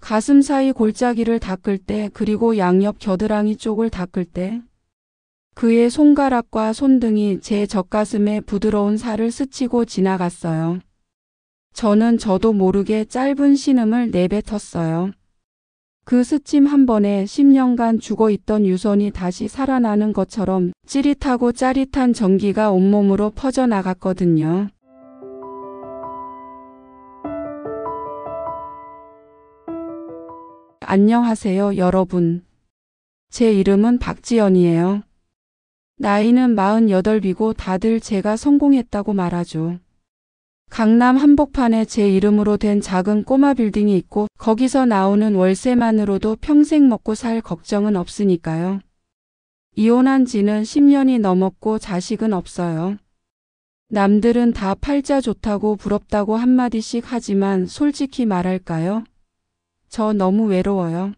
가슴 사이 골짜기를 닦을 때, 그리고 양옆 겨드랑이 쪽을 닦을 때 그의 손가락과 손등이 제 젖가슴에 부드러운 살을 스치고 지나갔어요. 저는 저도 모르게 짧은 신음을 내뱉었어요. 그 스침 한 번에 10년간 죽어있던 유선이 다시 살아나는 것처럼 찌릿하고 짜릿한 전기가 온몸으로 퍼져나갔거든요. 안녕하세요, 여러분. 제 이름은 박지연이에요. 나이는 48이고 다들 제가 성공했다고 말하죠. 강남 한복판에 제 이름으로 된 작은 꼬마 빌딩이 있고 거기서 나오는 월세만으로도 평생 먹고 살 걱정은 없으니까요. 이혼한 지는 10년이 넘었고 자식은 없어요. 남들은 다 팔자 좋다고 부럽다고 한마디씩 하지만 솔직히 말할까요? 저 너무 외로워요.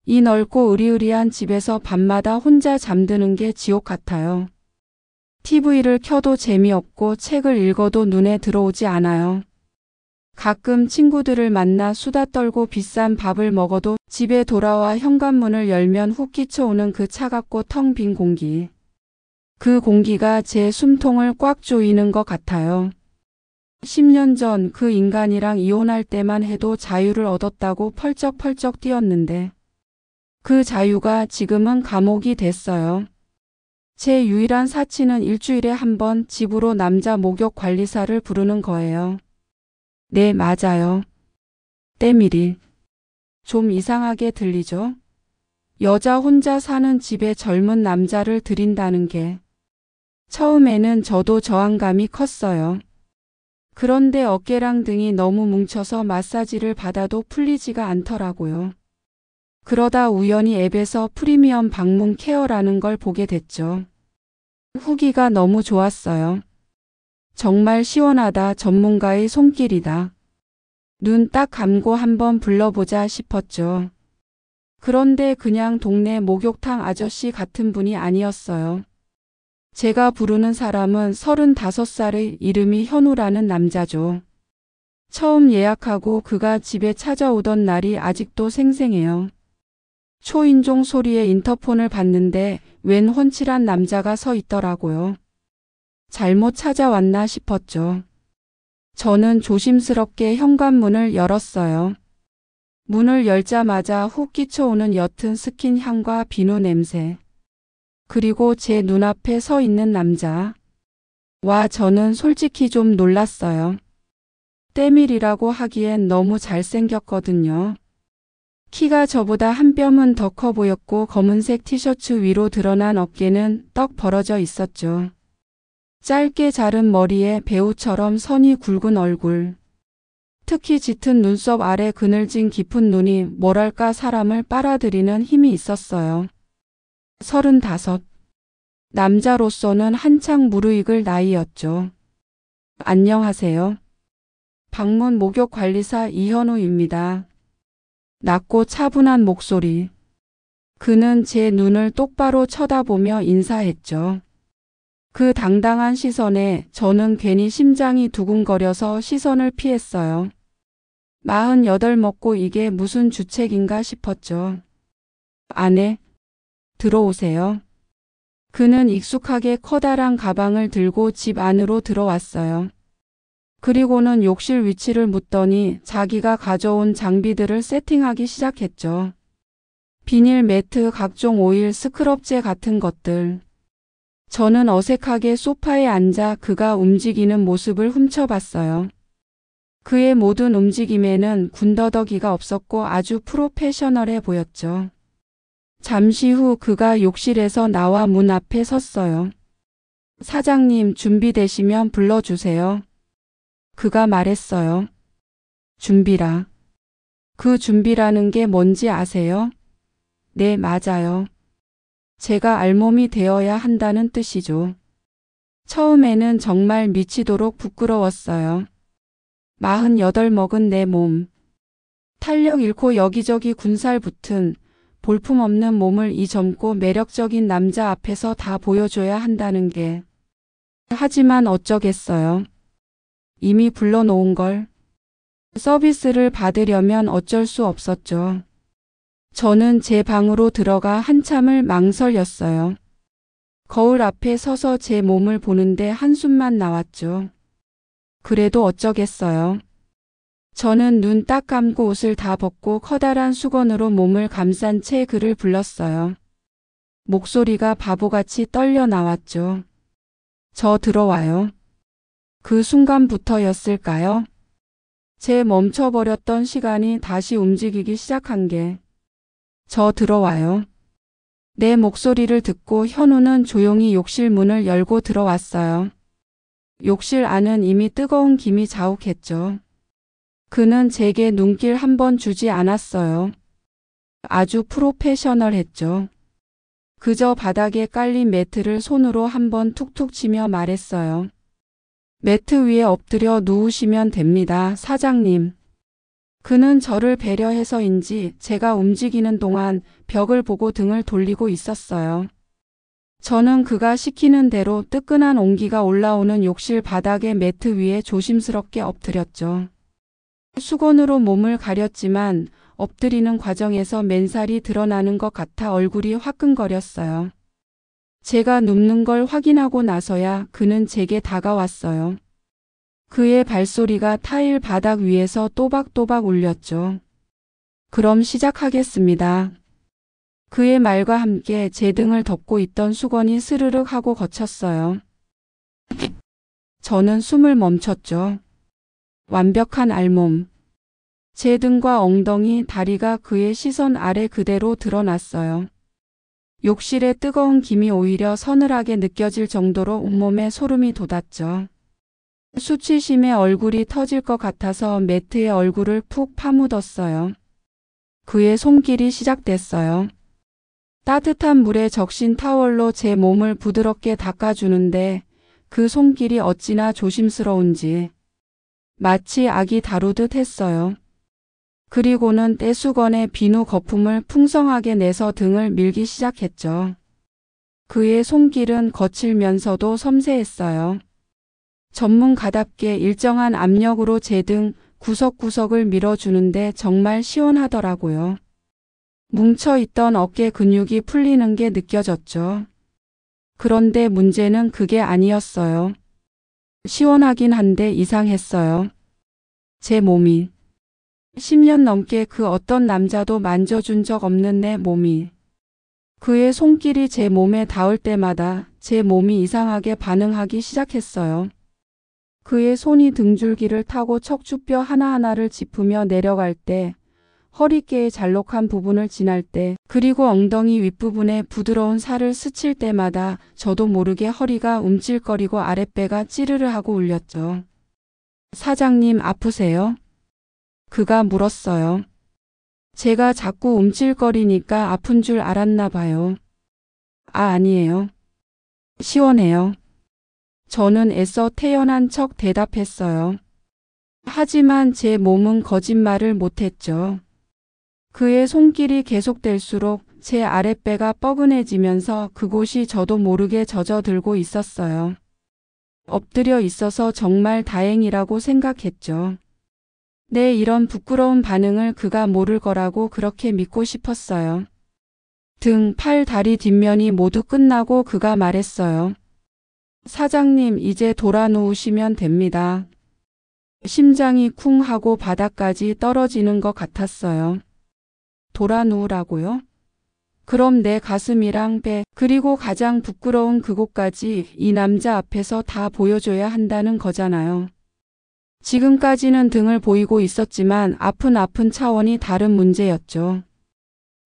이 넓고 으리으리한 집에서 밤마다 혼자 잠드는 게 지옥 같아요. TV를 켜도 재미없고 책을 읽어도 눈에 들어오지 않아요. 가끔 친구들을 만나 수다 떨고 비싼 밥을 먹어도 집에 돌아와 현관문을 열면 훅 끼쳐오는 그 차갑고 텅 빈 공기. 그 공기가 제 숨통을 꽉 조이는 것 같아요. 10년 전 그 인간이랑 이혼할 때만 해도 자유를 얻었다고 펄쩍펄쩍 뛰었는데 그 자유가 지금은 감옥이 됐어요. 제 유일한 사치는 일주일에 한 번 집으로 남자 목욕 관리사를 부르는 거예요. 네, 맞아요. 때밀이. 좀 이상하게 들리죠? 여자 혼자 사는 집에 젊은 남자를 들인다는 게. 처음에는 저도 저항감이 컸어요. 그런데 어깨랑 등이 너무 뭉쳐서 마사지를 받아도 풀리지가 않더라고요. 그러다 우연히 앱에서 프리미엄 방문 케어라는 걸 보게 됐죠. 후기가 너무 좋았어요. 정말 시원하다, 전문가의 손길이다. 눈 딱 감고 한번 불러보자 싶었죠. 그런데 그냥 동네 목욕탕 아저씨 같은 분이 아니었어요. 제가 부르는 사람은 35살의 이름이 현우라는 남자죠. 처음 예약하고 그가 집에 찾아오던 날이 아직도 생생해요. 초인종 소리에 인터폰을 받는데 웬 훤칠한 남자가 서 있더라고요. 잘못 찾아왔나 싶었죠. 저는 조심스럽게 현관문을 열었어요. 문을 열자마자 훅 끼쳐오는 옅은 스킨 향과 비누 냄새. 그리고 제 눈앞에 서 있는 남자. 와, 저는 솔직히 좀 놀랐어요. 때밀이라고 하기엔 너무 잘생겼거든요. 키가 저보다 한 뼘은 더 커 보였고 검은색 티셔츠 위로 드러난 어깨는 떡 벌어져 있었죠. 짧게 자른 머리에 배우처럼 선이 굵은 얼굴. 특히 짙은 눈썹 아래 그늘진 깊은 눈이 뭐랄까 사람을 빨아들이는 힘이 있었어요. 35. 남자로서는 한창 무르익을 나이였죠. 안녕하세요. 방문 목욕 관리사 이현우입니다. 낮고 차분한 목소리. 그는 제 눈을 똑바로 쳐다보며 인사했죠. 그 당당한 시선에 저는 괜히 심장이 두근거려서 시선을 피했어요. 48 먹고 이게 무슨 주책인가 싶었죠. 안에 들어오세요. 그는 익숙하게 커다란 가방을 들고 집 안으로 들어왔어요. 그리고는 욕실 위치를 묻더니 자기가 가져온 장비들을 세팅하기 시작했죠. 비닐 매트, 각종 오일, 스크럽제 같은 것들. 저는 어색하게 소파에 앉아 그가 움직이는 모습을 훔쳐봤어요. 그의 모든 움직임에는 군더더기가 없었고 아주 프로페셔널해 보였죠. 잠시 후 그가 욕실에서 나와 문 앞에 섰어요. 사장님, 준비되시면 불러주세요. 그가 말했어요. 준비라. 그 준비라는 게 뭔지 아세요? 네, 맞아요. 제가 알몸이 되어야 한다는 뜻이죠. 처음에는 정말 미치도록 부끄러웠어요. 48 먹은 내 몸. 탄력 잃고 여기저기 군살 붙은 볼품없는 몸을 이 젊고 매력적인 남자 앞에서 다 보여줘야 한다는 게. 하지만 어쩌겠어요. 이미 불러놓은 걸. 서비스를 받으려면 어쩔 수 없었죠. 저는 제 방으로 들어가 한참을 망설였어요. 거울 앞에 서서 제 몸을 보는데 한숨만 나왔죠. 그래도 어쩌겠어요. 저는 눈 딱 감고 옷을 다 벗고 커다란 수건으로 몸을 감싼 채 그를 불렀어요. 목소리가 바보같이 떨려 나왔죠. 저 들어와요. 그 순간부터였을까요? 제 멈춰버렸던 시간이 다시 움직이기 시작한 게 저 들어와요. 내 목소리를 듣고 현우는 조용히 욕실 문을 열고 들어왔어요. 욕실 안은 이미 뜨거운 김이 자욱했죠. 그는 제게 눈길 한 번 주지 않았어요. 아주 프로페셔널했죠. 그저 바닥에 깔린 매트를 손으로 한 번 툭툭 치며 말했어요. 매트 위에 엎드려 누우시면 됩니다, 사장님. 그는 저를 배려해서인지 제가 움직이는 동안 벽을 보고 등을 돌리고 있었어요. 저는 그가 시키는 대로 뜨끈한 온기가 올라오는 욕실 바닥의 매트 위에 조심스럽게 엎드렸죠. 수건으로 몸을 가렸지만 엎드리는 과정에서 맨살이 드러나는 것 같아 얼굴이 화끈거렸어요. 제가 눕는 걸 확인하고 나서야 그는 제게 다가왔어요. 그의 발소리가 타일 바닥 위에서 또박또박 울렸죠. 그럼 시작하겠습니다. 그의 말과 함께 제 등을 덮고 있던 수건이 스르륵 하고 걷혔어요. 저는 숨을 멈췄죠. 완벽한 알몸. 제 등과 엉덩이, 다리가 그의 시선 아래 그대로 드러났어요. 욕실의 뜨거운 김이 오히려 서늘하게 느껴질 정도로 온몸에 소름이 돋았죠. 수치심에 얼굴이 터질 것 같아서 매트에 얼굴을 푹 파묻었어요. 그의 손길이 시작됐어요. 따뜻한 물에 적신 타월로 제 몸을 부드럽게 닦아주는데 그 손길이 어찌나 조심스러운지 마치 아기 다루듯 했어요. 그리고는 떼수건에 비누 거품을 풍성하게 내서 등을 밀기 시작했죠. 그의 손길은 거칠면서도 섬세했어요. 전문가답게 일정한 압력으로 제 등 구석구석을 밀어주는데 정말 시원하더라고요. 뭉쳐있던 어깨 근육이 풀리는 게 느껴졌죠. 그런데 문제는 그게 아니었어요. 시원하긴 한데 이상했어요. 제 몸이 10년 넘게 그 어떤 남자도 만져준 적 없는 내 몸이 그의 손길이 제 몸에 닿을 때마다 제 몸이 이상하게 반응하기 시작했어요. 그의 손이 등줄기를 타고 척추뼈 하나하나를 짚으며 내려갈 때, 허리깨의 잘록한 부분을 지날 때, 그리고 엉덩이 윗부분에 부드러운 살을 스칠 때마다 저도 모르게 허리가 움찔거리고 아랫배가 찌르르 하고 울렸죠. 사장님 아프세요? 그가 물었어요. 제가 자꾸 움찔거리니까 아픈 줄 알았나 봐요. 아니에요. 시원해요. 저는 애써 태연한 척 대답했어요. 하지만 제 몸은 거짓말을 못했죠. 그의 손길이 계속될수록 제 아랫배가 뻐근해지면서 그곳이 저도 모르게 젖어들고 있었어요. 엎드려 있어서 정말 다행이라고 생각했죠. 내 이런 부끄러운 반응을 그가 모를 거라고 그렇게 믿고 싶었어요. 등, 팔, 다리 뒷면이 모두 끝나고 그가 말했어요. 사장님, 이제 돌아 누우시면 됩니다. 심장이 쿵 하고 바닥까지 떨어지는 것 같았어요. 돌아 누우라고요? 그럼 내 가슴이랑 배, 그리고 가장 부끄러운 그곳까지 이 남자 앞에서 다 보여줘야 한다는 거잖아요. 지금까지는 등을 보이고 있었지만 아픈 차원이 다른 문제였죠.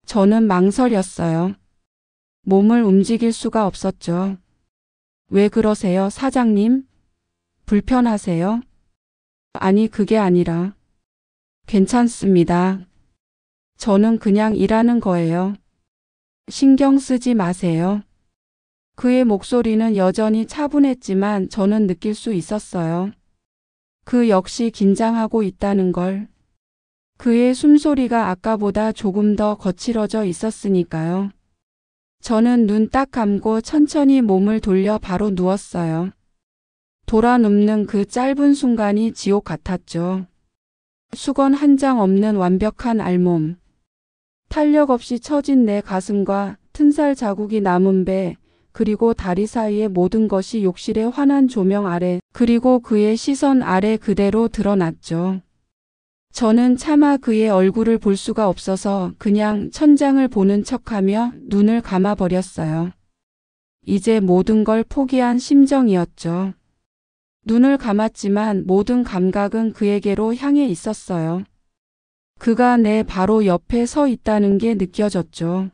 저는 망설였어요. 몸을 움직일 수가 없었죠. 왜 그러세요, 사장님? 불편하세요? 아니, 그게 아니라. 괜찮습니다. 저는 그냥 일하는 거예요. 신경 쓰지 마세요. 그의 목소리는 여전히 차분했지만 저는 느낄 수 있었어요. 그 역시 긴장하고 있다는 걸. 그의 숨소리가 아까보다 조금 더 거칠어져 있었으니까요. 저는 눈 딱 감고 천천히 몸을 돌려 바로 누웠어요. 돌아 눕는 그 짧은 순간이 지옥 같았죠. 수건 한 장 없는 완벽한 알몸. 탄력 없이 처진 내 가슴과 튼살 자국이 남은 배, 그리고 다리 사이의 모든 것이 욕실의 환한 조명 아래, 그리고 그의 시선 아래 그대로 드러났죠. 저는 차마 그의 얼굴을 볼 수가 없어서 그냥 천장을 보는 척하며 눈을 감아버렸어요. 이제 모든 걸 포기한 심정이었죠. 눈을 감았지만 모든 감각은 그에게로 향해 있었어요. 그가 내 바로 옆에 서 있다는 게 느껴졌죠.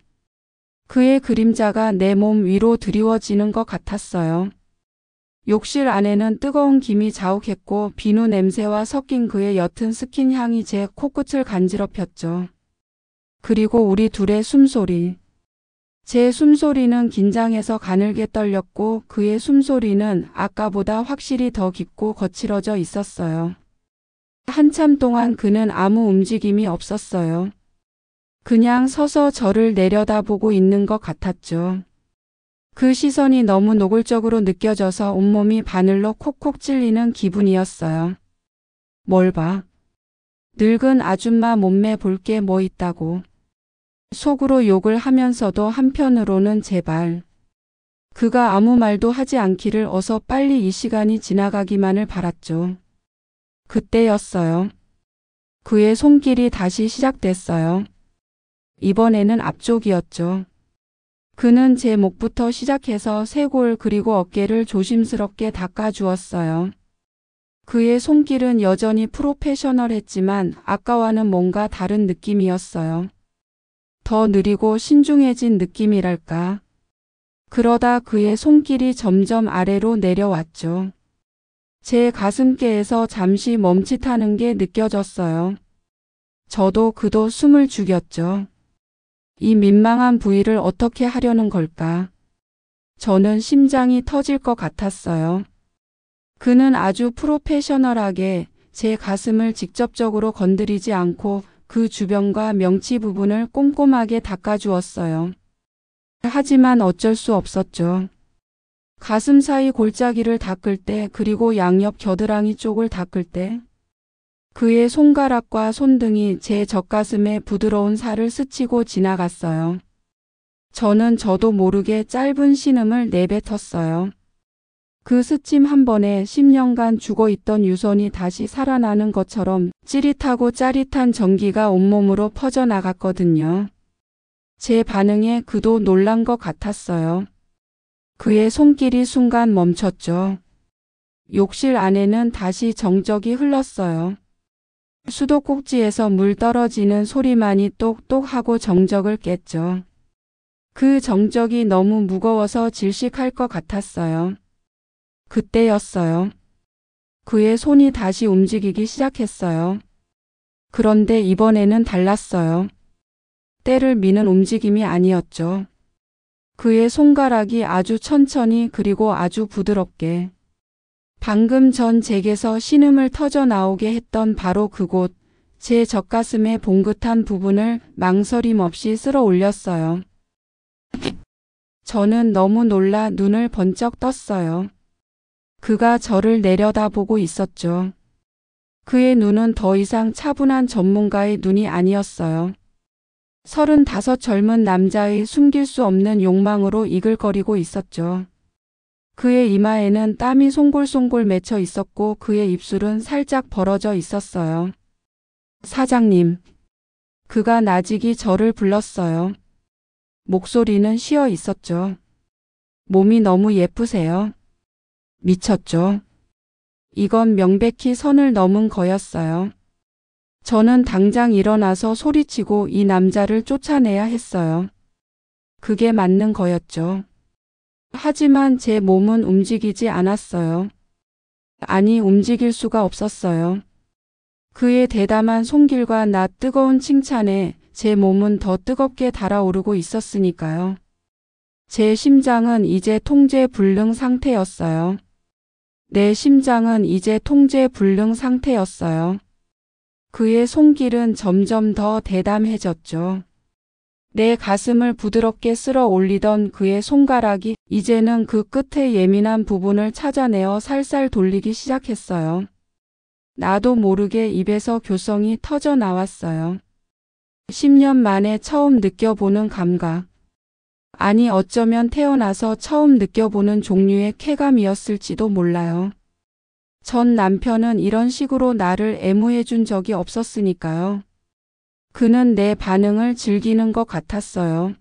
그의 그림자가 내 몸 위로 드리워지는 것 같았어요. 욕실 안에는 뜨거운 김이 자욱했고 비누 냄새와 섞인 그의 옅은 스킨 향이 제 코끝을 간지럽혔죠. 그리고 우리 둘의 숨소리. 제 숨소리는 긴장해서 가늘게 떨렸고 그의 숨소리는 아까보다 확실히 더 깊고 거칠어져 있었어요. 한참 동안 그는 아무 움직임이 없었어요. 그냥 서서 저를 내려다보고 있는 것 같았죠. 그 시선이 너무 노골적으로 느껴져서 온몸이 바늘로 콕콕 찔리는 기분이었어요. 뭘 봐? 늙은 아줌마 몸매 볼 게 뭐 있다고. 속으로 욕을 하면서도 한편으로는 제발. 그가 아무 말도 하지 않기를 어서 빨리 이 시간이 지나가기만을 바랐죠. 그때였어요. 그의 손길이 다시 시작됐어요. 이번에는 앞쪽이었죠. 그는 제 목부터 시작해서 쇄골 그리고 어깨를 조심스럽게 닦아주었어요. 그의 손길은 여전히 프로페셔널했지만 아까와는 뭔가 다른 느낌이었어요. 더 느리고 신중해진 느낌이랄까. 그러다 그의 손길이 점점 아래로 내려왔죠. 제 가슴께에서 잠시 멈칫하는 게 느껴졌어요. 저도 그도 숨을 죽였죠. 이 민망한 부위를 어떻게 하려는 걸까? 저는 심장이 터질 것 같았어요. 그는 아주 프로페셔널하게 제 가슴을 직접적으로 건드리지 않고 그 주변과 명치 부분을 꼼꼼하게 닦아주었어요. 하지만 어쩔 수 없었죠. 가슴 사이 골짜기를 닦을 때 그리고 양옆 겨드랑이 쪽을 닦을 때 그의 손가락과 손등이 제 젖가슴에 부드러운 살을 스치고 지나갔어요. 저는 저도 모르게 짧은 신음을 내뱉었어요. 그 스침 한 번에 10년간 죽어있던 유선이 다시 살아나는 것처럼 찌릿하고 짜릿한 전기가 온몸으로 퍼져나갔거든요. 제 반응에 그도 놀란 것 같았어요. 그의 손길이 순간 멈췄죠. 욕실 안에는 다시 정적이 흘렀어요. 수도꼭지에서 물 떨어지는 소리만이 똑똑하고 정적을 깼죠. 그 정적이 너무 무거워서 질식할 것 같았어요. 그때였어요. 그의 손이 다시 움직이기 시작했어요. 그런데 이번에는 달랐어요. 때를 미는 움직임이 아니었죠. 그의 손가락이 아주 천천히 그리고 아주 부드럽게 방금 전 제게서 신음을 터져 나오게 했던 바로 그곳, 제 젖가슴의 봉긋한 부분을 망설임 없이 쓸어 올렸어요. 저는 너무 놀라 눈을 번쩍 떴어요. 그가 저를 내려다보고 있었죠. 그의 눈은 더 이상 차분한 전문가의 눈이 아니었어요. 35 젊은 남자의 숨길 수 없는 욕망으로 이글거리고 있었죠. 그의 이마에는 땀이 송골송골 맺혀 있었고 그의 입술은 살짝 벌어져 있었어요. 사장님. 그가 나직이 저를 불렀어요. 목소리는 쉬어 있었죠. 몸이 너무 예쁘세요. 미쳤죠. 이건 명백히 선을 넘은 거였어요. 저는 당장 일어나서 소리치고 이 남자를 쫓아내야 했어요. 그게 맞는 거였죠. 하지만 제 몸은 움직이지 않았어요. 아니, 움직일 수가 없었어요. 그의 대담한 손길과 나 뜨거운 칭찬에 제 몸은 더 뜨겁게 달아오르고 있었으니까요. 제 심장은 이제 통제 불능 상태였어요. 내 심장은 이제 통제 불능 상태였어요. 그의 손길은 점점 더 대담해졌죠. 내 가슴을 부드럽게 쓸어 올리던 그의 손가락이 이제는 그 끝의 예민한 부분을 찾아내어 살살 돌리기 시작했어요. 나도 모르게 입에서 교성이 터져 나왔어요. 10년 만에 처음 느껴보는 감각. 아니 어쩌면 태어나서 처음 느껴보는 종류의 쾌감이었을지도 몰라요. 전 남편은 이런 식으로 나를 애무해 준 적이 없었으니까요. 그는 내 반응을 즐기는 것 같았어요.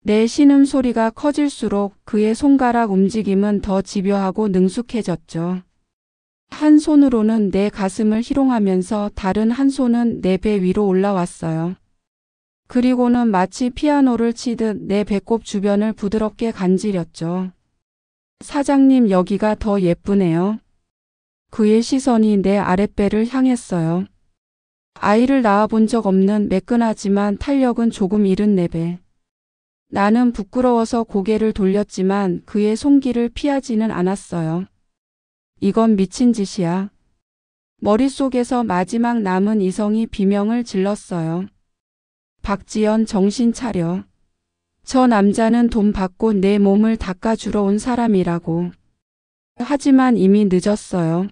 내 신음소리가 커질수록 그의 손가락 움직임은 더 집요하고 능숙해졌죠. 한 손으로는 내 가슴을 희롱하면서 다른 한 손은 내 배 위로 올라왔어요. 그리고는 마치 피아노를 치듯 내 배꼽 주변을 부드럽게 간지렸죠. 사장님 여기가 더 예쁘네요. 그의 시선이 내 아랫배를 향했어요. 아이를 낳아본 적 없는 매끈하지만 탄력은 조금 잃은 내 배. 나는 부끄러워서 고개를 돌렸지만 그의 손길을 피하지는 않았어요. 이건 미친 짓이야. 머릿속에서 마지막 남은 이성이 비명을 질렀어요. 박지연 정신 차려. 저 남자는 돈 받고 내 몸을 닦아주러 온 사람이라고. 하지만 이미 늦었어요.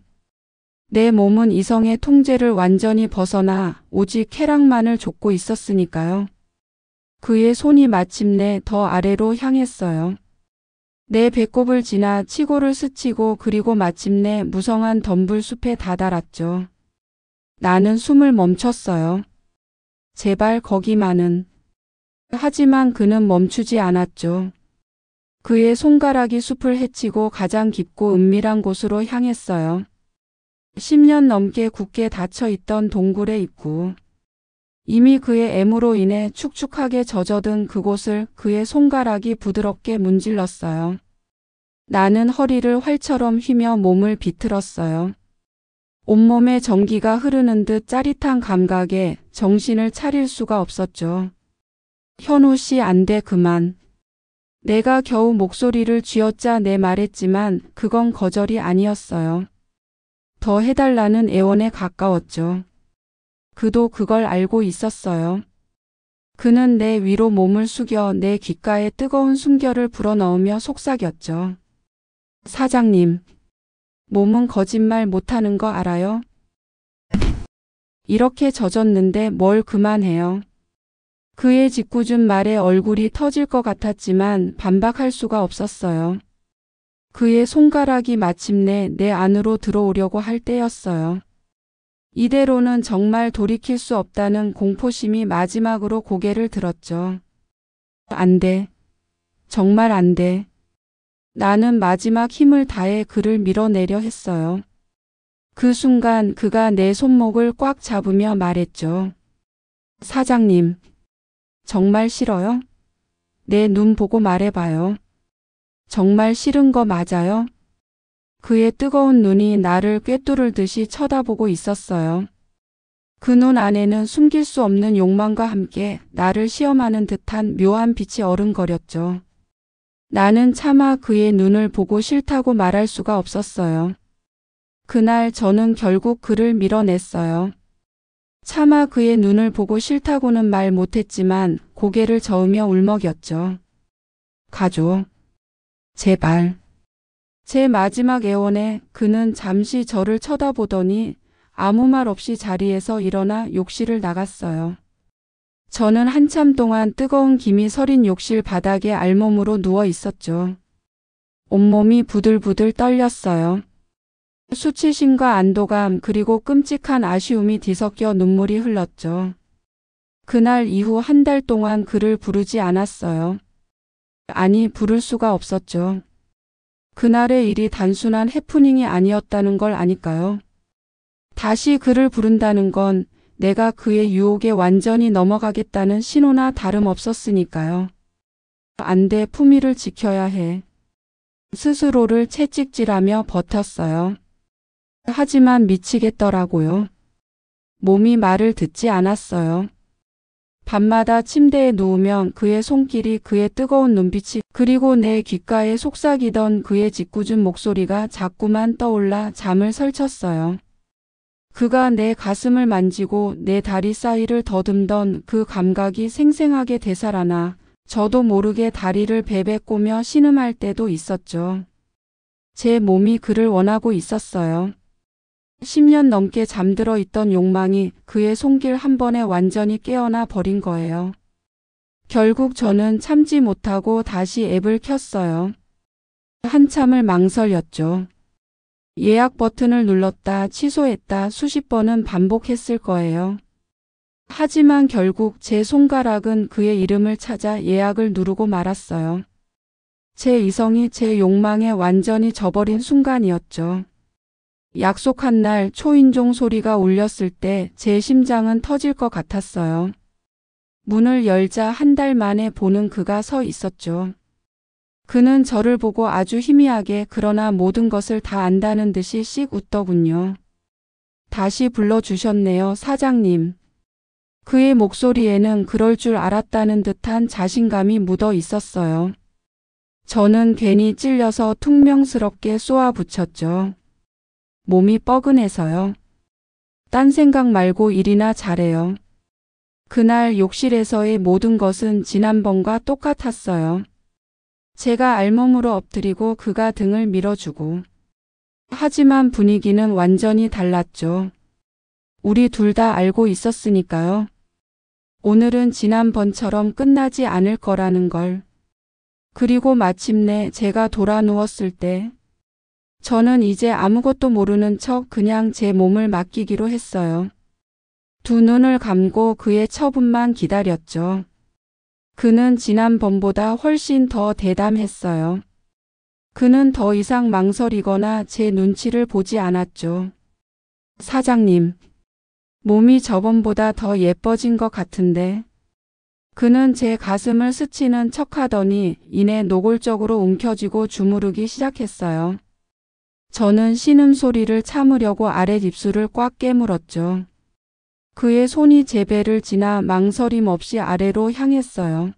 내 몸은 이성의 통제를 완전히 벗어나 오직 쾌락만을 좇고 있었으니까요. 그의 손이 마침내 더 아래로 향했어요. 내 배꼽을 지나 치고를 스치고 그리고 마침내 무성한 덤불숲에 다다랐죠. 나는 숨을 멈췄어요. 제발 거기만은. 하지만 그는 멈추지 않았죠. 그의 손가락이 숲을 헤치고 가장 깊고 은밀한 곳으로 향했어요. 10년 넘게 굳게 닫혀있던 동굴의 입구. 이미 그의 애무로 인해 축축하게 젖어든 그곳을 그의 손가락이 부드럽게 문질렀어요. 나는 허리를 활처럼 휘며 몸을 비틀었어요. 온몸에 전기가 흐르는 듯 짜릿한 감각에 정신을 차릴 수가 없었죠. 현우 씨 안 돼 그만. 내가 겨우 목소리를 쥐어짜 내 말했지만 그건 거절이 아니었어요. 더 해달라는 애원에 가까웠죠. 그도 그걸 알고 있었어요. 그는 내 위로 몸을 숙여 내 귓가에 뜨거운 숨결을 불어넣으며 속삭였죠. 사장님, 몸은 거짓말 못하는 거 알아요? 이렇게 젖었는데 뭘 그만해요. 그의 짓궂은 말에 얼굴이 터질 것 같았지만 반박할 수가 없었어요. 그의 손가락이 마침내 내 안으로 들어오려고 할 때였어요. 이대로는 정말 돌이킬 수 없다는 공포심이 마지막으로 고개를 들었죠. 안 돼. 정말 안 돼. 나는 마지막 힘을 다해 그를 밀어내려 했어요. 그 순간 그가 내 손목을 꽉 잡으며 말했죠. 사장님, 정말 싫어요? 내 눈 보고 말해봐요. 정말 싫은 거 맞아요? 그의 뜨거운 눈이 나를 꿰뚫을 듯이 쳐다보고 있었어요. 그 눈 안에는 숨길 수 없는 욕망과 함께 나를 시험하는 듯한 묘한 빛이 어른거렸죠. 나는 차마 그의 눈을 보고 싫다고 말할 수가 없었어요. 그날 저는 결국 그를 밀어냈어요. 차마 그의 눈을 보고 싫다고는 말 못했지만 고개를 저으며 울먹였죠. 가줘. 제발. 제 마지막 애원에 그는 잠시 저를 쳐다보더니 아무 말 없이 자리에서 일어나 욕실을 나갔어요. 저는 한참 동안 뜨거운 김이 서린 욕실 바닥에 알몸으로 누워 있었죠. 온몸이 부들부들 떨렸어요. 수치심과 안도감 그리고 끔찍한 아쉬움이 뒤섞여 눈물이 흘렀죠. 그날 이후 한 달 동안 그를 부르지 않았어요. 아니, 부를 수가 없었죠. 그날의 일이 단순한 해프닝이 아니었다는 걸 아니까요. 다시 그를 부른다는 건 내가 그의 유혹에 완전히 넘어가겠다는 신호나 다름없었으니까요. 안 돼, 품위를 지켜야 해. 스스로를 채찍질하며 버텼어요. 하지만 미치겠더라고요. 몸이 말을 듣지 않았어요. 밤마다 침대에 누우면 그의 손길이, 그의 뜨거운 눈빛이, 그리고 내 귓가에 속삭이던 그의 짓궂은 목소리가 자꾸만 떠올라 잠을 설쳤어요. 그가 내 가슴을 만지고 내 다리 사이를 더듬던 그 감각이 생생하게 되살아나 저도 모르게 다리를 베베 꼬며 신음할 때도 있었죠. 제 몸이 그를 원하고 있었어요. 10년 넘게 잠들어 있던 욕망이 그의 손길 한 번에 완전히 깨어나 버린 거예요. 결국 저는 참지 못하고 다시 앱을 켰어요. 한참을 망설였죠. 예약 버튼을 눌렀다 취소했다 수십 번은 반복했을 거예요. 하지만 결국 제 손가락은 그의 이름을 찾아 예약을 누르고 말았어요. 제 이성이 제 욕망에 완전히 져버린 순간이었죠. 약속한 날 초인종 소리가 울렸을 때 제 심장은 터질 것 같았어요. 문을 열자 한 달 만에 보는 그가 서 있었죠. 그는 저를 보고 아주 희미하게 그러나 모든 것을 다 안다는 듯이 씩 웃더군요. 다시 불러주셨네요, 사장님. 그의 목소리에는 그럴 줄 알았다는 듯한 자신감이 묻어 있었어요. 저는 괜히 찔려서 퉁명스럽게 쏘아붙였죠. 몸이 뻐근해서요. 딴 생각 말고 일이나 잘해요. 그날 욕실에서의 모든 것은 지난번과 똑같았어요. 제가 알몸으로 엎드리고 그가 등을 밀어주고. 하지만 분위기는 완전히 달랐죠. 우리 둘 다 알고 있었으니까요. 오늘은 지난번처럼 끝나지 않을 거라는 걸. 그리고 마침내 제가 돌아 누웠을 때 저는 이제 아무것도 모르는 척 그냥 제 몸을 맡기기로 했어요. 두 눈을 감고 그의 처분만 기다렸죠. 그는 지난번보다 훨씬 더 대담했어요. 그는 더 이상 망설이거나 제 눈치를 보지 않았죠. 사장님, 몸이 저번보다 더 예뻐진 것 같은데. 그는 제 가슴을 스치는 척하더니 이내 노골적으로 움켜쥐고 주무르기 시작했어요. 저는 신음소리를 참으려고 아랫입술을 꽉 깨물었죠. 그의 손이 제 배를 지나 망설임 없이 아래로 향했어요.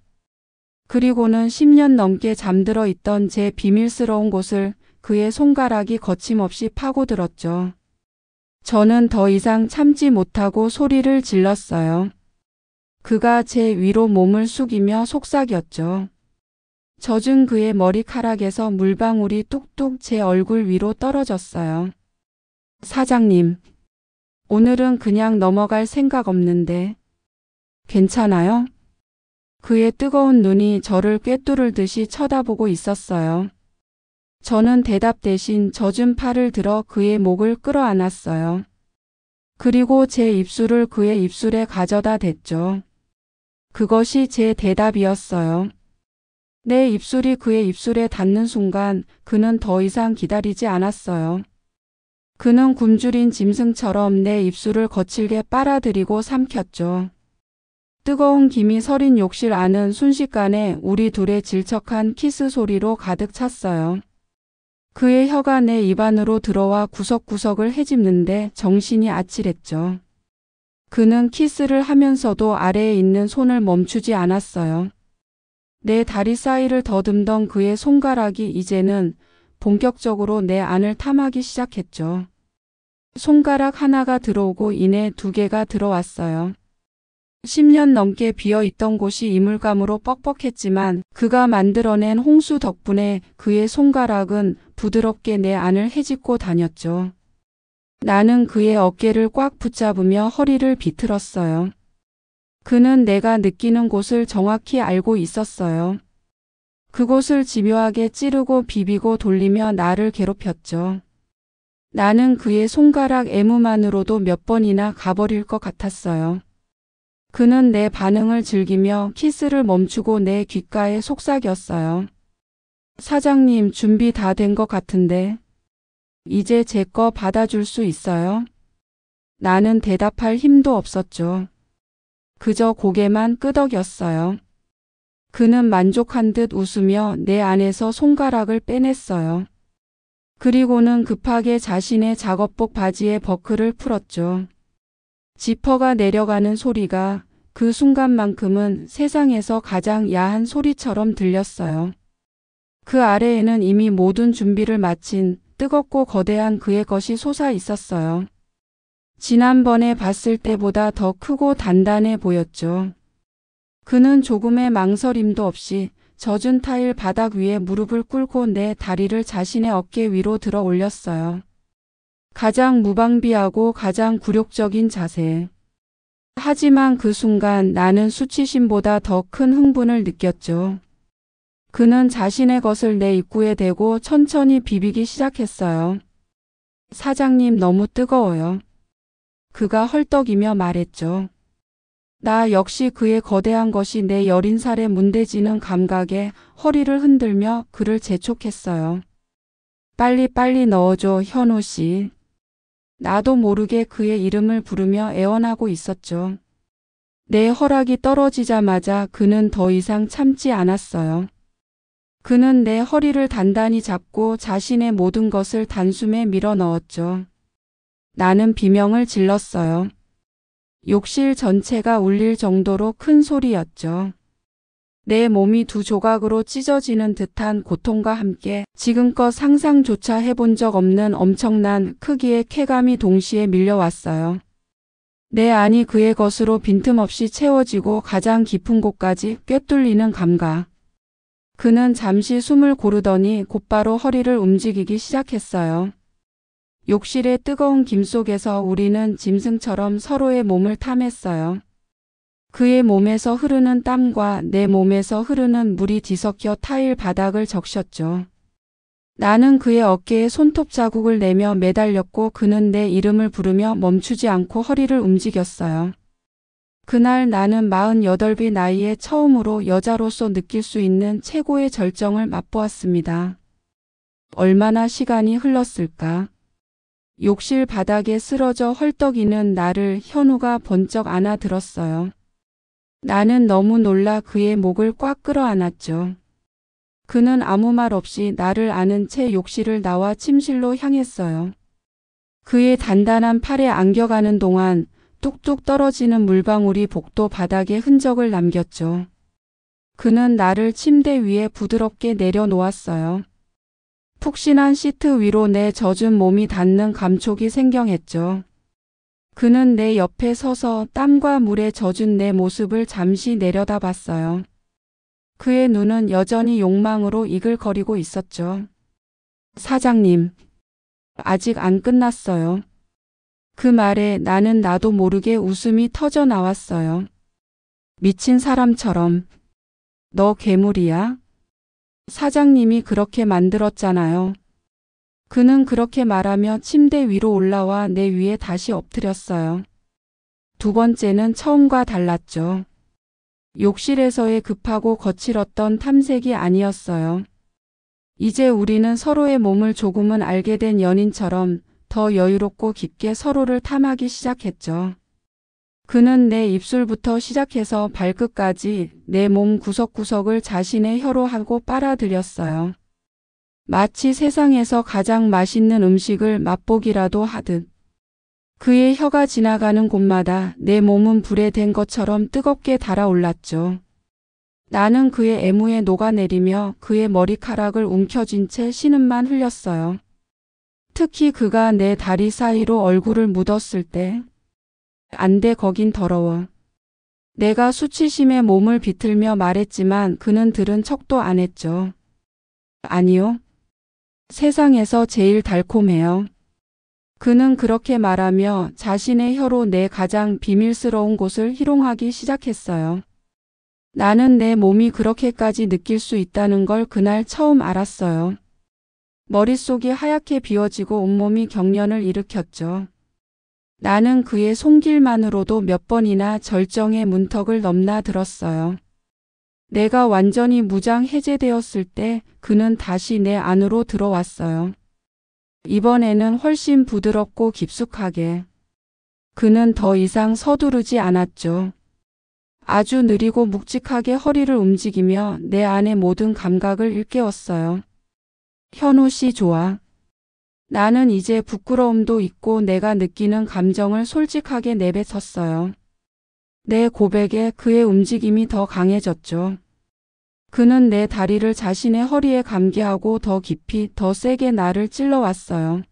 그리고는 10년 넘게 잠들어 있던 제 비밀스러운 곳을 그의 손가락이 거침없이 파고들었죠. 저는 더 이상 참지 못하고 소리를 질렀어요. 그가 제 위로 몸을 숙이며 속삭였죠. 젖은 그의 머리카락에서 물방울이 뚝뚝 제 얼굴 위로 떨어졌어요. 사장님, 오늘은 그냥 넘어갈 생각 없는데 괜찮아요? 그의 뜨거운 눈이 저를 꿰뚫을 듯이 쳐다보고 있었어요. 저는 대답 대신 젖은 팔을 들어 그의 목을 끌어안았어요. 그리고 제 입술을 그의 입술에 가져다 댔죠. 그것이 제 대답이었어요. 내 입술이 그의 입술에 닿는 순간 그는 더 이상 기다리지 않았어요. 그는 굶주린 짐승처럼 내 입술을 거칠게 빨아들이고 삼켰죠. 뜨거운 김이 서린 욕실 안은 순식간에 우리 둘의 질척한 키스 소리로 가득 찼어요. 그의 혀가 내 입 안으로 들어와 구석구석을 헤집는데 정신이 아찔했죠. 그는 키스를 하면서도 아래에 있는 손을 멈추지 않았어요. 내 다리 사이를 더듬던 그의 손가락이 이제는 본격적으로 내 안을 탐하기 시작했죠. 손가락 하나가 들어오고 이내 두 개가 들어왔어요. 10년 넘게 비어있던 곳이 이물감으로 뻑뻑했지만 그가 만들어낸 홍수 덕분에 그의 손가락은 부드럽게 내 안을 헤집고 다녔죠. 나는 그의 어깨를 꽉 붙잡으며 허리를 비틀었어요. 그는 내가 느끼는 곳을 정확히 알고 있었어요. 그곳을 집요하게 찌르고 비비고 돌리며 나를 괴롭혔죠. 나는 그의 손가락 애무만으로도 몇 번이나 가버릴 것 같았어요. 그는 내 반응을 즐기며 키스를 멈추고 내 귓가에 속삭였어요. 사장님, 준비 다 된 것 같은데 이제 제 거 받아줄 수 있어요? 나는 대답할 힘도 없었죠. 그저 고개만 끄덕였어요. 그는 만족한 듯 웃으며 내 안에서 손가락을 빼냈어요. 그리고는 급하게 자신의 작업복 바지의 버클을 풀었죠. 지퍼가 내려가는 소리가 그 순간만큼은 세상에서 가장 야한 소리처럼 들렸어요. 그 아래에는 이미 모든 준비를 마친 뜨겁고 거대한 그의 것이 솟아 있었어요. 지난번에 봤을 때보다 더 크고 단단해 보였죠. 그는 조금의 망설임도 없이 젖은 타일 바닥 위에 무릎을 꿇고 내 다리를 자신의 어깨 위로 들어 올렸어요. 가장 무방비하고 가장 굴욕적인 자세. 하지만 그 순간 나는 수치심보다 더 큰 흥분을 느꼈죠. 그는 자신의 것을 내 입구에 대고 천천히 비비기 시작했어요. 사장님, 너무 뜨거워요. 그가 헐떡이며 말했죠. 나 역시 그의 거대한 것이 내 여린 살에 문대지는 감각에 허리를 흔들며 그를 재촉했어요. 빨리 넣어줘, 현우 씨. 나도 모르게 그의 이름을 부르며 애원하고 있었죠. 내 허락이 떨어지자마자 그는 더 이상 참지 않았어요. 그는 내 허리를 단단히 잡고 자신의 모든 것을 단숨에 밀어 넣었죠. 나는 비명을 질렀어요. 욕실 전체가 울릴 정도로 큰 소리였죠. 내 몸이 두 조각으로 찢어지는 듯한 고통과 함께 지금껏 상상조차 해본 적 없는 엄청난 크기의 쾌감이 동시에 밀려왔어요. 내 안이 그의 것으로 빈틈없이 채워지고 가장 깊은 곳까지 꿰뚫리는 감각. 그는 잠시 숨을 고르더니 곧바로 허리를 움직이기 시작했어요. 욕실의 뜨거운 김 속에서 우리는 짐승처럼 서로의 몸을 탐했어요. 그의 몸에서 흐르는 땀과 내 몸에서 흐르는 물이 뒤섞여 타일 바닥을 적셨죠. 나는 그의 어깨에 손톱 자국을 내며 매달렸고 그는 내 이름을 부르며 멈추지 않고 허리를 움직였어요. 그날 나는 48의 나이에 처음으로 여자로서 느낄 수 있는 최고의 절정을 맛보았습니다. 얼마나 시간이 흘렀을까? 욕실 바닥에 쓰러져 헐떡이는 나를 현우가 번쩍 안아들었어요. 나는 너무 놀라 그의 목을 꽉 끌어안았죠. 그는 아무 말 없이 나를 안은 채 욕실을 나와 침실로 향했어요. 그의 단단한 팔에 안겨가는 동안 뚝뚝 떨어지는 물방울이 복도 바닥에 흔적을 남겼죠. 그는 나를 침대 위에 부드럽게 내려놓았어요. 푹신한 시트 위로 내 젖은 몸이 닿는 감촉이 생경했죠. 그는 내 옆에 서서 땀과 물에 젖은 내 모습을 잠시 내려다봤어요. 그의 눈은 여전히 욕망으로 이글거리고 있었죠. 사장님, 아직 안 끝났어요. 그 말에 나는 나도 모르게 웃음이 터져 나왔어요. 미친 사람처럼. 너 괴물이야? 사장님이 그렇게 만들었잖아요. 그는 그렇게 말하며 침대 위로 올라와 내 위에 다시 엎드렸어요. 두 번째는 처음과 달랐죠. 욕실에서의 급하고 거칠었던 탐색이 아니었어요. 이제 우리는 서로의 몸을 조금은 알게 된 연인처럼 더 여유롭고 깊게 서로를 탐하기 시작했죠. 그는 내 입술부터 시작해서 발끝까지 내 몸 구석구석을 자신의 혀로 하고 빨아들였어요. 마치 세상에서 가장 맛있는 음식을 맛보기라도 하듯. 그의 혀가 지나가는 곳마다 내 몸은 불에 댄 것처럼 뜨겁게 달아올랐죠. 나는 그의 애무에 녹아내리며 그의 머리카락을 움켜쥔 채 신음만 흘렸어요. 특히 그가 내 다리 사이로 얼굴을 묻었을 때. 안 돼, 거긴 더러워. 내가 수치심에 몸을 비틀며 말했지만 그는 들은 척도 안 했죠. 아니요. 세상에서 제일 달콤해요. 그는 그렇게 말하며 자신의 혀로 내 가장 비밀스러운 곳을 희롱하기 시작했어요. 나는 내 몸이 그렇게까지 느낄 수 있다는 걸 그날 처음 알았어요. 머릿속이 하얗게 비워지고 온몸이 경련을 일으켰죠. 나는 그의 손길만으로도 몇 번이나 절정의 문턱을 넘나들었어요. 내가 완전히 무장 해제되었을 때 그는 다시 내 안으로 들어왔어요. 이번에는 훨씬 부드럽고 깊숙하게. 그는 더 이상 서두르지 않았죠. 아주 느리고 묵직하게 허리를 움직이며 내 안의 모든 감각을 일깨웠어요. 현우 씨 좋아. 나는 이제 부끄러움도 있고 내가 느끼는 감정을 솔직하게 내뱉었어요. 내 고백에 그의 움직임이 더 강해졌죠. 그는 내 다리를 자신의 허리에 감기하고 더 깊이 더 세게 나를 찔러왔어요.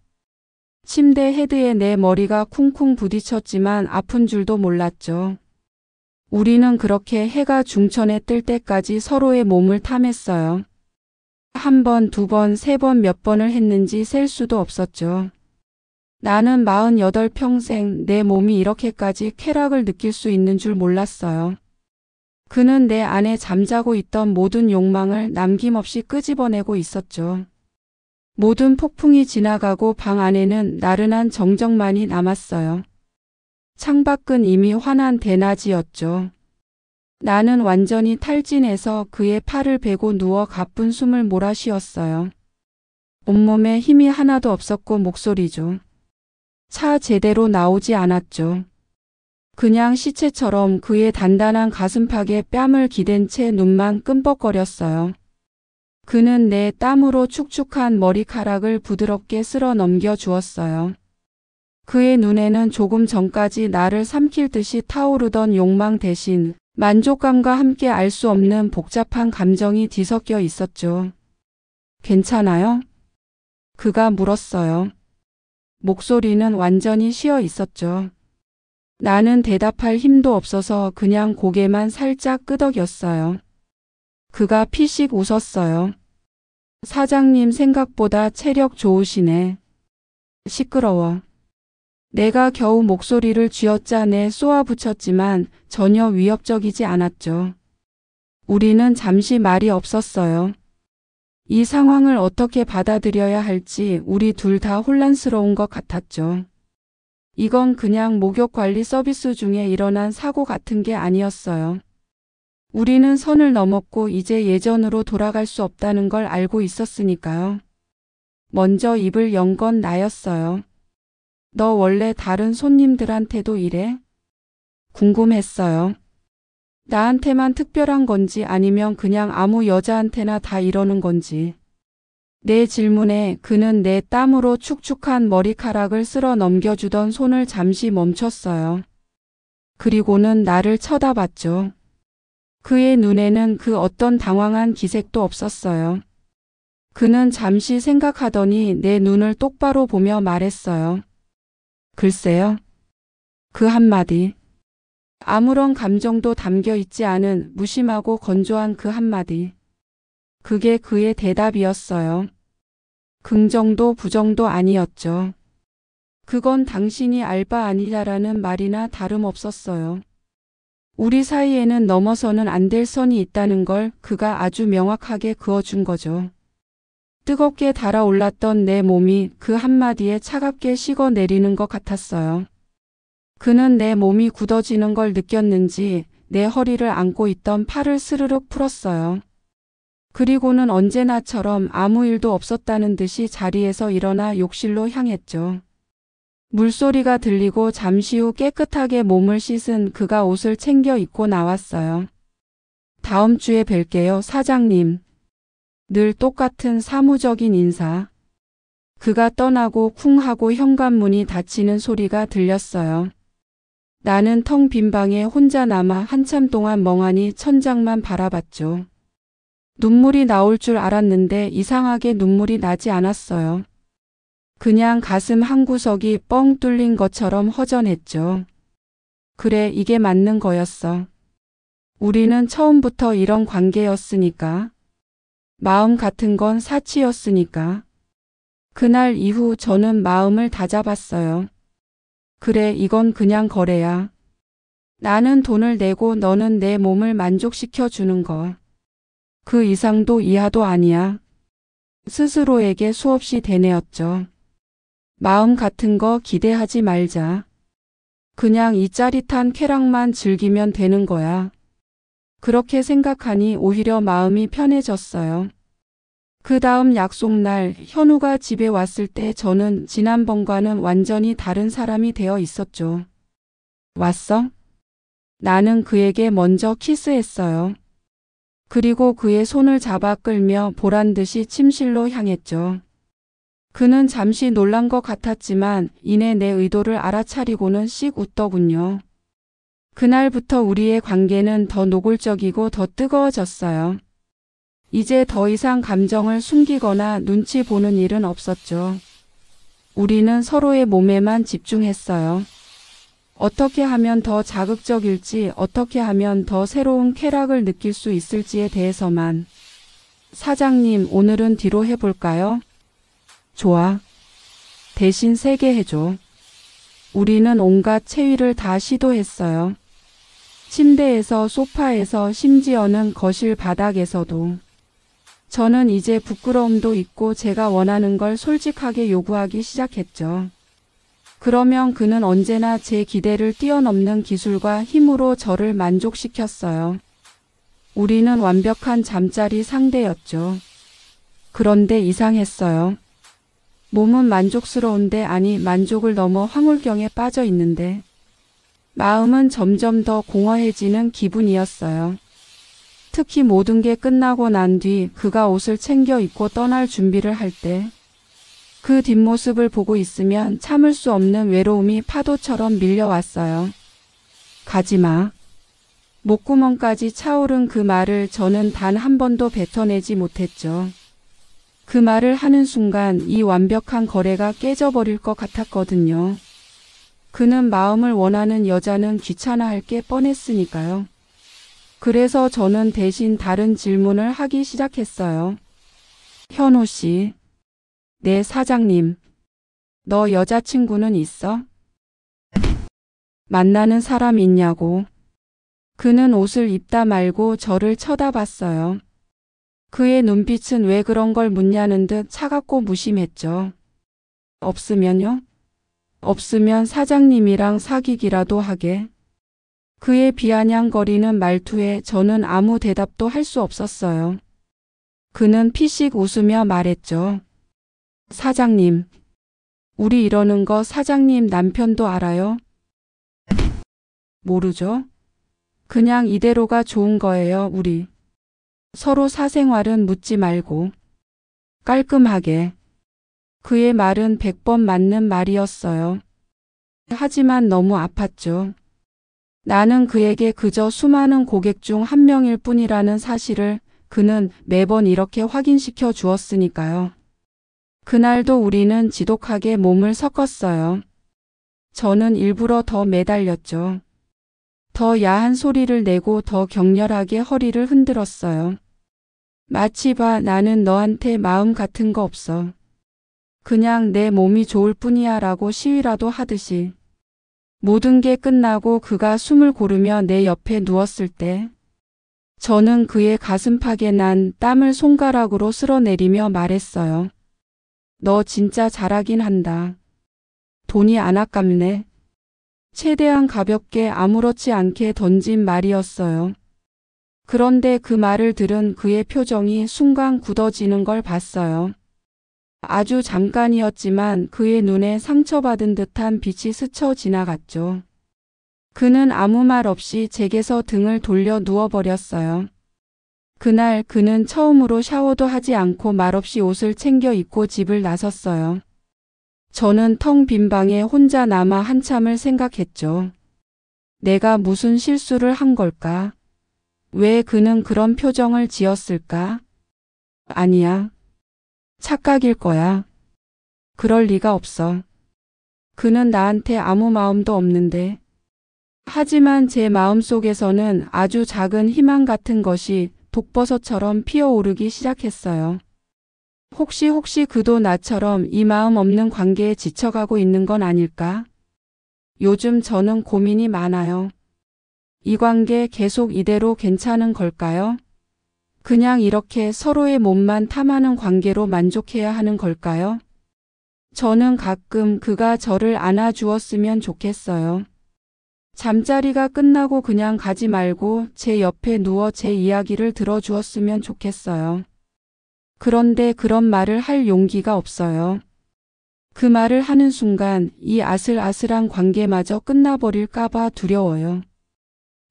침대 헤드에 내 머리가 쿵쿵 부딪혔지만 아픈 줄도 몰랐죠. 우리는 그렇게 해가 중천에 뜰 때까지 서로의 몸을 탐했어요. 한 번, 두 번, 세 번 몇 번을 했는지 셀 수도 없었죠. 나는 48 평생 내 몸이 이렇게까지 쾌락을 느낄 수 있는 줄 몰랐어요. 그는 내 안에 잠자고 있던 모든 욕망을 남김없이 끄집어내고 있었죠. 모든 폭풍이 지나가고 방 안에는 나른한 정적만이 남았어요. 창밖은 이미 환한 대낮이었죠. 나는 완전히 탈진해서 그의 팔을 베고 누워 가쁜 숨을 몰아쉬었어요. 온몸에 힘이 하나도 없었고 목소리죠. 차 제대로 나오지 않았죠. 그냥 시체처럼 그의 단단한 가슴팍에 뺨을 기댄 채 눈만 끔뻑거렸어요. 그는 내 땀으로 축축한 머리카락을 부드럽게 쓸어 넘겨 주었어요. 그의 눈에는 조금 전까지 나를 삼킬 듯이 타오르던 욕망 대신 만족감과 함께 알 수 없는 복잡한 감정이 뒤섞여 있었죠. 괜찮아요? 그가 물었어요. 목소리는 완전히 쉬어 있었죠. 나는 대답할 힘도 없어서 그냥 고개만 살짝 끄덕였어요. 그가 피식 웃었어요. 사장님 생각보다 체력 좋으시네. 시끄러워. 내가 겨우 목소리를 쥐어짜내 쏘아붙였지만 전혀 위협적이지 않았죠. 우리는 잠시 말이 없었어요. 이 상황을 어떻게 받아들여야 할지 우리 둘 다 혼란스러운 것 같았죠. 이건 그냥 목욕 관리 서비스 중에 일어난 사고 같은 게 아니었어요. 우리는 선을 넘었고 이제 예전으로 돌아갈 수 없다는 걸 알고 있었으니까요. 먼저 입을 연 건 나였어요. 너 원래 다른 손님들한테도 이래? 궁금했어요. 나한테만 특별한 건지 아니면 그냥 아무 여자한테나 다 이러는 건지. 내 질문에 그는 내 땀으로 축축한 머리카락을 쓸어 넘겨주던 손을 잠시 멈췄어요. 그리고는 나를 쳐다봤죠. 그의 눈에는 그 어떤 당황한 기색도 없었어요. 그는 잠시 생각하더니 내 눈을 똑바로 보며 말했어요. 글쎄요. 그 한마디. 아무런 감정도 담겨 있지 않은 무심하고 건조한 그 한마디. 그게 그의 대답이었어요. 긍정도 부정도 아니었죠. 그건 당신이 알바 아니냐라는 말이나 다름없었어요. 우리 사이에는 넘어서는 안 될 선이 있다는 걸 그가 아주 명확하게 그어준 거죠. 뜨겁게 달아올랐던 내 몸이 그 한마디에 차갑게 식어내리는 것 같았어요. 그는 내 몸이 굳어지는 걸 느꼈는지 내 허리를 안고 있던 팔을 스르륵 풀었어요. 그리고는 언제나처럼 아무 일도 없었다는 듯이 자리에서 일어나 욕실로 향했죠. 물소리가 들리고 잠시 후 깨끗하게 몸을 씻은 그가 옷을 챙겨 입고 나왔어요. 다음 주에 뵐게요, 사장님. 늘 똑같은 사무적인 인사. 그가 떠나고 쿵 하고 현관문이 닫히는 소리가 들렸어요. 나는 텅 빈 방에 혼자 남아 한참 동안 멍하니 천장만 바라봤죠. 눈물이 나올 줄 알았는데 이상하게 눈물이 나지 않았어요. 그냥 가슴 한구석이 뻥 뚫린 것처럼 허전했죠. 그래, 이게 맞는 거였어. 우리는 처음부터 이런 관계였으니까. 마음 같은 건 사치였으니까. 그날 이후 저는 마음을 다잡았어요. 그래, 이건 그냥 거래야. 나는 돈을 내고 너는 내 몸을 만족시켜 주는 거. 그 이상도 이하도 아니야. 스스로에게 수없이 되뇌었죠. 마음 같은 거 기대하지 말자. 그냥 이 짜릿한 쾌락만 즐기면 되는 거야. 그렇게 생각하니 오히려 마음이 편해졌어요. 그 다음 약속날 현우가 집에 왔을 때 저는 지난번과는 완전히 다른 사람이 되어 있었죠. 왔어? 나는 그에게 먼저 키스했어요. 그리고 그의 손을 잡아 끌며 보란듯이 침실로 향했죠. 그는 잠시 놀란 것 같았지만 이내 내 의도를 알아차리고는 씩 웃더군요. 그날부터 우리의 관계는 더 노골적이고 더 뜨거워졌어요. 이제 더 이상 감정을 숨기거나 눈치 보는 일은 없었죠. 우리는 서로의 몸에만 집중했어요. 어떻게 하면 더 자극적일지, 어떻게 하면 더 새로운 쾌락을 느낄 수 있을지에 대해서만. 사장님, 오늘은 뒤로 해볼까요? 좋아. 대신 세게 해줘. 우리는 온갖 체위를 다 시도했어요. 침대에서, 소파에서, 심지어는 거실 바닥에서도. 저는 이제 부끄러움도 있고 제가 원하는 걸 솔직하게 요구하기 시작했죠. 그러면 그는 언제나 제 기대를 뛰어넘는 기술과 힘으로 저를 만족시켰어요. 우리는 완벽한 잠자리 상대였죠. 그런데 이상했어요. 몸은 만족스러운데, 아니 만족을 넘어 황홀경에 빠져 있는데 마음은 점점 더 공허해지는 기분이었어요. 특히 모든 게 끝나고 난 뒤 그가 옷을 챙겨 입고 떠날 준비를 할 때 그 뒷모습을 보고 있으면 참을 수 없는 외로움이 파도처럼 밀려왔어요. 가지마. 목구멍까지 차오른 그 말을 저는 단 한 번도 뱉어내지 못했죠. 그 말을 하는 순간 이 완벽한 거래가 깨져버릴 것 같았거든요. 그는 마음을 원하는 여자는 귀찮아할 게 뻔했으니까요. 그래서 저는 대신 다른 질문을 하기 시작했어요. 현우 씨. 네, 사장님. 너 여자친구는 있어? 만나는 사람 있냐고. 그는 옷을 입다 말고 저를 쳐다봤어요. 그의 눈빛은 왜 그런 걸 묻냐는 듯 차갑고 무심했죠. 없으면요? 없으면 사장님이랑 사귀기라도 하게. 그의 비아냥거리는 말투에 저는 아무 대답도 할 수 없었어요. 그는 피식 웃으며 말했죠. 사장님, 우리 이러는 거 사장님 남편도 알아요? 모르죠? 그냥 이대로가 좋은 거예요, 우리. 서로 사생활은 묻지 말고. 깔끔하게. 그의 말은 100번 맞는 말이었어요. 하지만 너무 아팠죠. 나는 그에게 그저 수많은 고객 중 한 명일 뿐이라는 사실을 그는 매번 이렇게 확인시켜 주었으니까요. 그날도 우리는 지독하게 몸을 섞었어요. 저는 일부러 더 매달렸죠. 더 야한 소리를 내고 더 격렬하게 허리를 흔들었어요. 마치 봐, 나는 너한테 마음 같은 거 없어. 그냥 내 몸이 좋을 뿐이야 라고 시위라도 하듯이. 모든 게 끝나고 그가 숨을 고르며 내 옆에 누웠을 때 저는 그의 가슴팍에 난 땀을 손가락으로 쓸어내리며 말했어요. 너 진짜 잘하긴 한다. 돈이 안 아깝네. 최대한 가볍게 아무렇지 않게 던진 말이었어요. 그런데 그 말을 들은 그의 표정이 순간 굳어지는 걸 봤어요. 아주 잠깐이었지만 그의 눈에 상처받은 듯한 빛이 스쳐 지나갔죠. 그는 아무 말 없이 제게서 등을 돌려 누워버렸어요. 그날 그는 처음으로 샤워도 하지 않고 말없이 옷을 챙겨 입고 집을 나섰어요. 저는 텅 빈 방에 혼자 남아 한참을 생각했죠. 내가 무슨 실수를 한 걸까? 왜 그는 그런 표정을 지었을까? 아니야. 착각일 거야. 그럴 리가 없어. 그는 나한테 아무 마음도 없는데. 하지만 제 마음속에서는 아주 작은 희망 같은 것이 독버섯처럼 피어오르기 시작했어요. 혹시 그도 나처럼 이 마음 없는 관계에 지쳐가고 있는 건 아닐까? 요즘 저는 고민이 많아요. 이 관계 계속 이대로 괜찮은 걸까요? 그냥 이렇게 서로의 몸만 탐하는 관계로 만족해야 하는 걸까요? 저는 가끔 그가 저를 안아주었으면 좋겠어요. 잠자리가 끝나고 그냥 가지 말고 제 옆에 누워 제 이야기를 들어주었으면 좋겠어요. 그런데 그런 말을 할 용기가 없어요. 그 말을 하는 순간 이 아슬아슬한 관계마저 끝나버릴까봐 두려워요.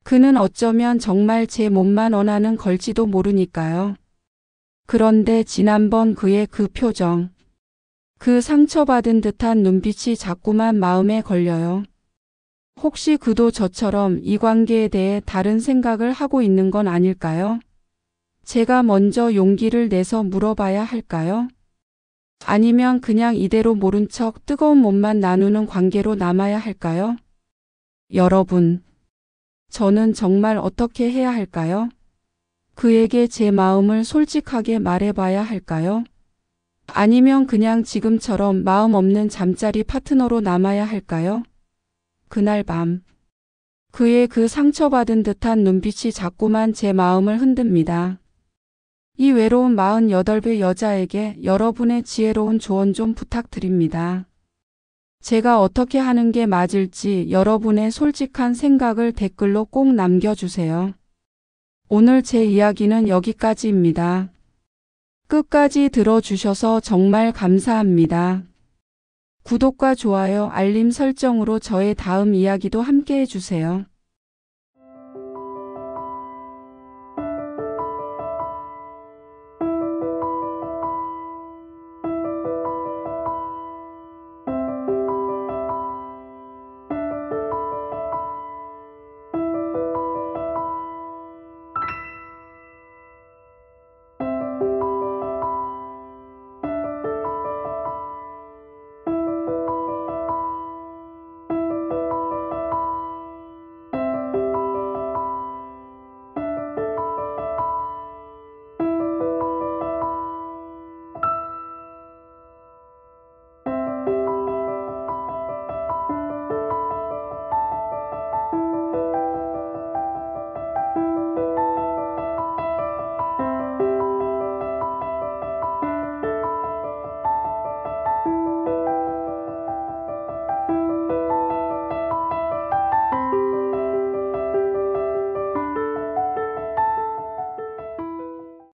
그는 어쩌면 정말 제 몸만 원하는 걸지도 모르니까요. 그런데 지난번 그의 그 표정, 그 상처받은 듯한 눈빛이 자꾸만 마음에 걸려요. 혹시 그도 저처럼 이 관계에 대해 다른 생각을 하고 있는 건 아닐까요? 제가 먼저 용기를 내서 물어봐야 할까요? 아니면 그냥 이대로 모른 척 뜨거운 몸만 나누는 관계로 남아야 할까요? 여러분, 저는 정말 어떻게 해야 할까요? 그에게 제 마음을 솔직하게 말해봐야 할까요? 아니면 그냥 지금처럼 마음 없는 잠자리 파트너로 남아야 할까요? 그날 밤, 그의 그 상처받은 듯한 눈빛이 자꾸만 제 마음을 흔듭니다. 이 외로운 48배 여자에게 여러분의 지혜로운 조언 좀 부탁드립니다. 제가 어떻게 하는 게 맞을지 여러분의 솔직한 생각을 댓글로 꼭 남겨주세요. 오늘 제 이야기는 여기까지입니다. 끝까지 들어주셔서 정말 감사합니다. 구독과 좋아요, 알림 설정으로 저의 다음 이야기도 함께 해주세요.